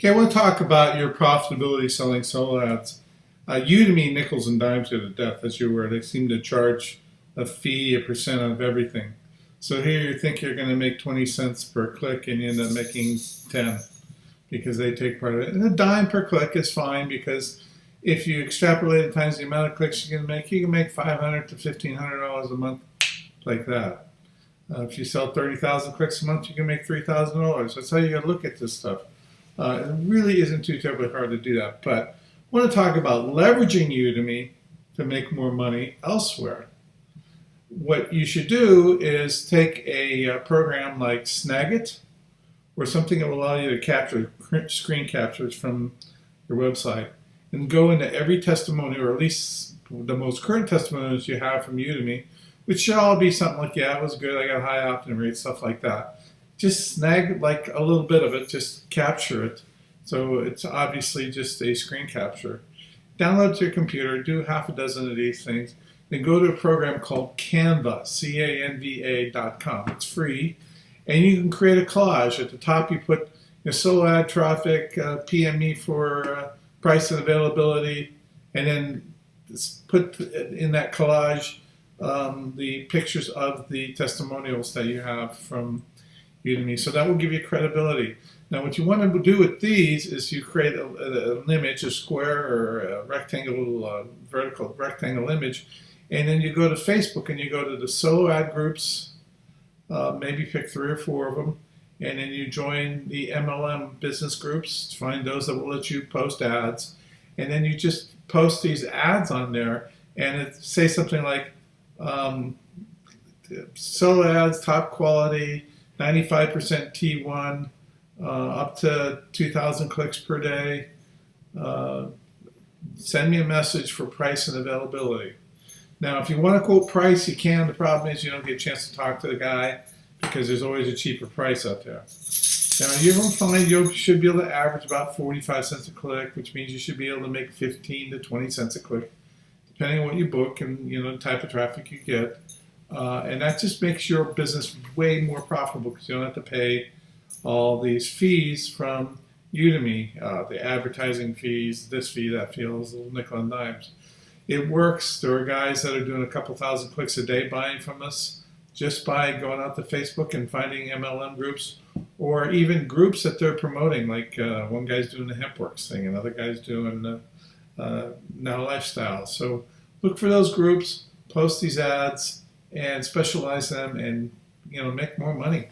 Okay, I want to talk about your profitability selling solo ads. Udemy nickels and dimes you to death, as you were. They seem to charge a fee, a percent of everything. So here you think you're going to make 20 cents per click and you end up making 10 because they take part of it. And a dime per click is fine because if you extrapolate it times the amount of clicks you can make $500 to $1,500 a month like that. If you sell 30,000 clicks a month, you can make $3,000. That's how you got to look at this stuff. It really isn't too terribly hard to do that. But I want to talk about leveraging Udemy to make more money elsewhere. What you should do is take a program like Snagit or something that will allow you to capture screen captures from your website and go into every testimonial, or at least the most current testimonials you have from Udemy, which should all be something like, yeah, it was good, I got high opt-in rate, stuff like that. Just snag like a little bit of it, just capture it. So it's obviously just a screen capture. Download it to your computer, do half a dozen of these things, then go to a program called Canva, Canva.com. It's free, and you can create a collage. At the top you put your solo ad traffic, PM me for price and availability, and then put in that collage the pictures of the testimonials that you have from Udemy. So that will give you credibility. Now what you want to do with these is you create an image, a square or a rectangle, vertical rectangle image, and then you go to Facebook and you go to the solo ad groups, maybe pick 3 or 4 of them, and then you join the MLM business groups, find those that will let you post ads, and then you just post these ads on there, and it say something like solo ads, top quality, 95% T1, up to 2,000 clicks per day. Send me a message for price and availability. Now, if you want to quote price, you can. The problem is you don't get a chance to talk to the guy because there's always a cheaper price out there. Now, you're going to find you should be able to average about 45 cents a click, which means you should be able to make 15 to 20 cents a click, depending on what you book and the type of traffic you get. And that just makes your business way more profitable because you don't have to pay all these fees from Udemy, the advertising fees, this fee, that fee, those little nickel and dimes. It works. There are guys that are doing a couple thousand clicks a day buying from us just by going out to Facebook and finding MLM groups or even groups that they're promoting. Like one guy's doing the HempWorks thing, another guy's doing Now Lifestyle. So look for those groups, post these ads, and specialize them and make more money.